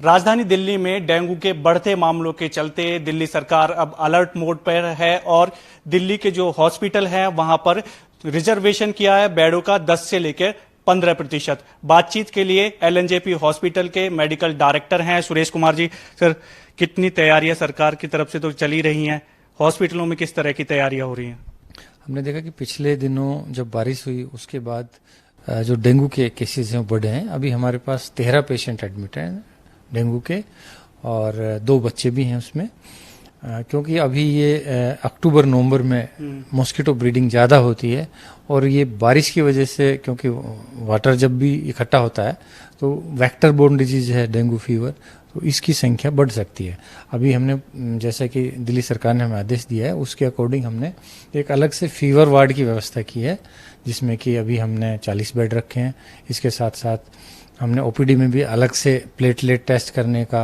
राजधानी दिल्ली में डेंगू के बढ़ते मामलों के चलते दिल्ली सरकार अब अलर्ट मोड पर है और दिल्ली के जो हॉस्पिटल हैं वहां पर रिजर्वेशन किया है बेडों का 10 से लेकर 15%। बातचीत के लिए एलएनजेपी हॉस्पिटल के मेडिकल डायरेक्टर हैं सुरेश कुमार जी। सर, कितनी तैयारियां सरकार की तरफ से तो चली रही हैं, हॉस्पिटलों में किस तरह की तैयारियां हो रही हैं? हमने देखा कि पिछले दिनों जब बारिश हुई उसके बाद जो डेंगू के केसेस हैं बढ़े हैं। अभी हमारे पास 13 पेशेंट एडमिट हैं डेंगू के और 2 बच्चे भी हैं उसमें, क्योंकि अभी ये अक्टूबर नवंबर में मॉस्किटो ब्रीडिंग ज़्यादा होती है और ये बारिश की वजह से, क्योंकि वाटर जब भी इकट्ठा होता है तो वेक्टर बोर्न डिजीज है डेंगू फीवर, तो इसकी संख्या बढ़ सकती है। अभी हमने, जैसा कि दिल्ली सरकार ने हमें आदेश दिया है, उसके अकॉर्डिंग हमने एक अलग से फीवर वार्ड की व्यवस्था की है, जिसमें कि अभी हमने 40 बेड रखे हैं। इसके साथ साथ हमने ओपीडी में भी अलग से प्लेटलेट टेस्ट करने का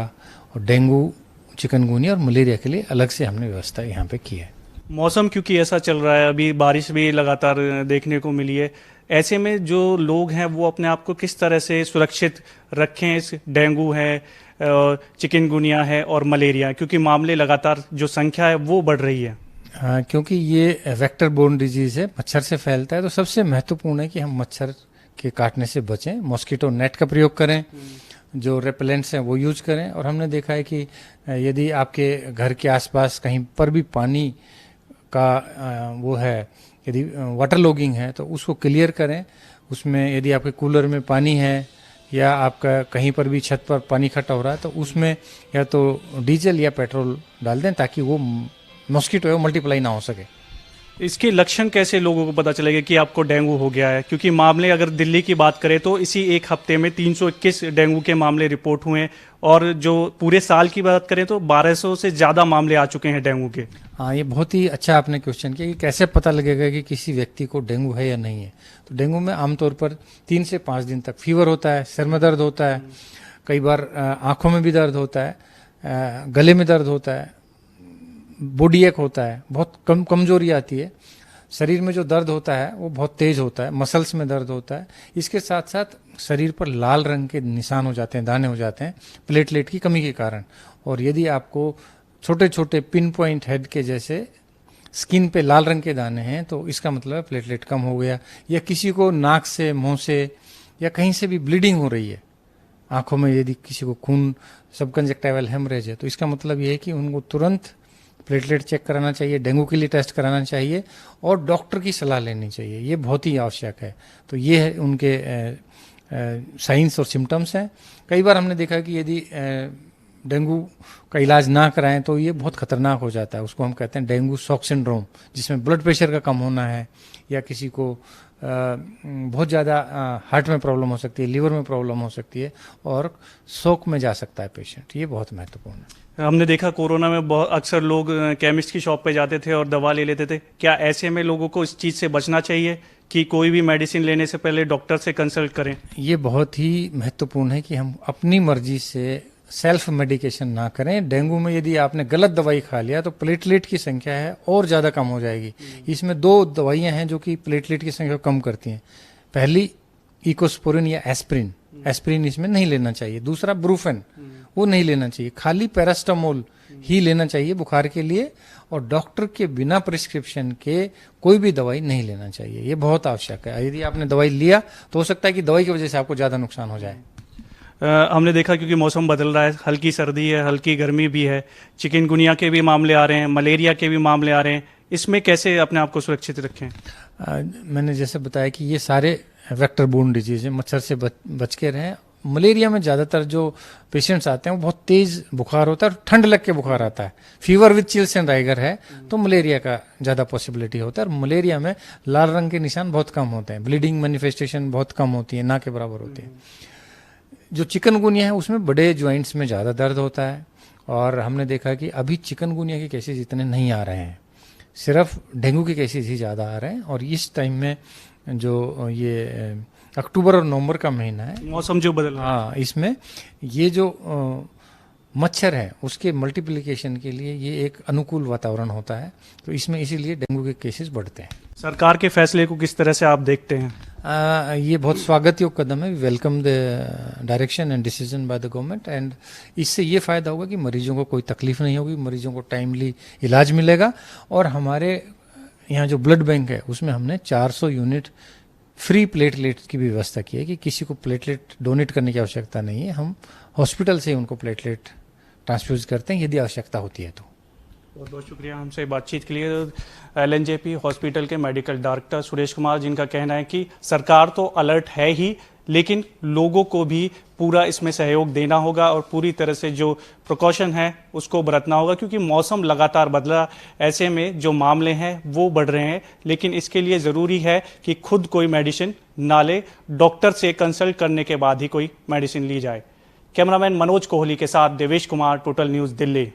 और डेंगू, चिकनगुनिया और मलेरिया के लिए अलग से हमने व्यवस्था यहाँ पे की है। मौसम क्योंकि ऐसा चल रहा है, अभी बारिश भी लगातार देखने को मिली है, ऐसे में जो लोग हैं वो अपने आप को किस तरह से सुरक्षित रखें? इस डेंगू है, चिकनगुनिया है और मलेरिया, क्योंकि मामले लगातार जो संख्या है वो बढ़ रही है। हाँ, क्योंकि ये वेक्टर बोर्न डिजीज है, मच्छर से फैलता है, तो सबसे महत्वपूर्ण है कि हम मच्छर के काटने से बचें। मॉस्किटो नेट का प्रयोग करें, जो रेपेलेंट्स हैं वो यूज करें। और हमने देखा है कि यदि आपके घर के आसपास कहीं पर भी पानी का वो है, यदि वाटर लॉगिंग है तो उसको क्लियर करें। उसमें यदि आपके कूलर में पानी है या आपका कहीं पर भी छत पर पानी इकट्ठा हो रहा है तो उसमें या तो डीजल या पेट्रोल डाल दें, ताकि वो मॉस्किटो है वो मल्टीप्लाई ना हो सके। इसके लक्षण कैसे लोगों को पता चलेगा कि आपको डेंगू हो गया है? क्योंकि मामले अगर दिल्ली की बात करें तो इसी एक हफ्ते में 321 डेंगू के मामले रिपोर्ट हुए हैं और जो पूरे साल की बात करें तो 1200 से ज़्यादा मामले आ चुके हैं डेंगू के। हाँ, ये बहुत ही अच्छा आपने क्वेश्चन किया कि कैसे पता लगेगा कि किसी व्यक्ति को डेंगू है या नहीं है। तो डेंगू में आमतौर पर 3 से 5 दिन तक फीवर होता है, सिर में दर्द होता है, कई बार आँखों में भी दर्द होता है, गले में दर्द होता है, बॉडी एक होता है, बहुत कमजोरी आती है, शरीर में जो दर्द होता है वो बहुत तेज होता है, मसल्स में दर्द होता है। इसके साथ साथ शरीर पर लाल रंग के निशान हो जाते हैं, दाने हो जाते हैं प्लेटलेट की कमी के कारण। और यदि आपको छोटे छोटे पिन पॉइंट हेड के जैसे स्किन पे लाल रंग के दाने हैं तो इसका मतलब है प्लेटलेट कम हो गया। या किसी को नाक से, मुंह से या कहीं से भी ब्लीडिंग हो रही है, आंखों में यदि किसी को खून, सबकंजक्टिवल हेमरेज है, तो इसका मतलब ये है कि उनको तुरंत प्लेटलेट चेक कराना चाहिए, डेंगू के लिए टेस्ट कराना चाहिए और डॉक्टर की सलाह लेनी चाहिए। ये बहुत ही आवश्यक है। तो ये है उनके साइंस और सिम्टम्स हैं। कई बार हमने देखा कि यदि डेंगू का इलाज ना कराएं तो ये बहुत खतरनाक हो जाता है। उसको हम कहते हैं डेंगू शॉक सिंड्रोम, जिसमें ब्लड प्रेशर का कम होना है या किसी को बहुत ज़्यादा हार्ट में प्रॉब्लम हो सकती है, लिवर में प्रॉब्लम हो सकती है और शॉक में जा सकता है पेशेंट। ये बहुत महत्वपूर्ण है। हमने देखा कोरोना में बहुत अक्सर लोग केमिस्ट की शॉप पे जाते थे और दवा ले लेते थे। क्या ऐसे में लोगों को इस चीज़ से बचना चाहिए कि कोई भी मेडिसिन लेने से पहले डॉक्टर से कंसल्ट करें? ये बहुत ही महत्वपूर्ण है कि हम अपनी मर्जी से सेल्फ मेडिकेशन ना करें। डेंगू में यदि आपने गलत दवाई खा लिया तो प्लेटलेट की संख्या है और ज़्यादा कम हो जाएगी। इसमें 2 दवाइयाँ हैं जो कि प्लेटलेट की संख्या कम करती हैं। पहली इकोस्पोरिन या एस्प्रिन, एस्प्रिन इसमें नहीं लेना चाहिए। दूसरा ब्रूफेन, वो नहीं लेना चाहिए। खाली पैरास्टामोल ही लेना चाहिए बुखार के लिए, और डॉक्टर के बिना प्रिस्क्रिप्शन के कोई भी दवाई नहीं लेना चाहिए। ये बहुत आवश्यक है। यदि आपने दवाई लिया तो हो सकता है कि दवाई की वजह से आपको ज़्यादा नुकसान हो जाए। हमने देखा क्योंकि मौसम बदल रहा है, हल्की सर्दी है, हल्की गर्मी भी है, चिकनगुनिया के भी मामले आ रहे हैं, मलेरिया के भी मामले आ रहे हैं। इसमें कैसे अपने आप को सुरक्षित रखें? मैंने जैसे बताया कि ये सारे वेक्टर बोर्न डिजीज है, मच्छर से बच के रहें। मलेरिया में ज़्यादातर जो पेशेंट्स आते हैं वो बहुत तेज़ बुखार होता है और ठंड लग के बुखार आता है। Fever with chills and rigor है तो मलेरिया का ज़्यादा पॉसिबिलिटी होता है। और मलेरिया में लाल रंग के निशान बहुत कम होते हैं, ब्लीडिंग मैनिफेस्टेशन बहुत कम होती है, ना के बराबर होती है। जो चिकनगुनिया है उसमें बड़े जॉइंट्स में ज़्यादा दर्द होता है और हमने देखा कि अभी चिकनगुनिया के केसेस इतने नहीं आ रहे हैं, सिर्फ डेंगू के केसेस ही ज़्यादा आ रहे हैं। और इस टाइम में जो ये अक्टूबर और नवंबर का महीना है, मौसम जो बदल रहा है, हाँ, इसमें ये जो मच्छर है उसके मल्टीप्लिकेशन के लिए ये एक अनुकूल वातावरण होता है। तो इसमें इसीलिए डेंगू के केसेस बढ़ते हैं। सरकार के फैसले को किस तरह से आप देखते हैं? ये बहुत स्वागत योग्य कदम है। Welcome the direction and decision by the government, and इससे ये फायदा होगा कि मरीजों को कोई तकलीफ नहीं होगी, मरीजों को टाइमली इलाज मिलेगा। और हमारे यहाँ जो ब्लड बैंक है उसमें हमने 400 यूनिट फ्री प्लेटलेट की भी व्यवस्था की है कि किसी को प्लेटलेट डोनेट करने की आवश्यकता नहीं है, हम हॉस्पिटल से ही उनको प्लेटलेट ट्रांसफ्यूज करते हैं यदि आवश्यकता होती है तो। बहुत बहुत शुक्रिया हमसे बातचीत के लिए। एलएनजेपी हॉस्पिटल के मेडिकल डायरेक्टर सुरेश कुमार, जिनका कहना है कि सरकार तो अलर्ट है ही, लेकिन लोगों को भी पूरा इसमें सहयोग देना होगा और पूरी तरह से जो प्रिकॉशन है उसको बरतना होगा, क्योंकि मौसम लगातार बदला, ऐसे में जो मामले हैं वो बढ़ रहे हैं। लेकिन इसके लिए ज़रूरी है कि खुद कोई मेडिसिन ना ले, डॉक्टर से कंसल्ट करने के बाद ही कोई मेडिसिन ली जाए। कैमरामैन मनोज कोहली के साथ देवेश कुमार, टोटल न्यूज़, दिल्ली।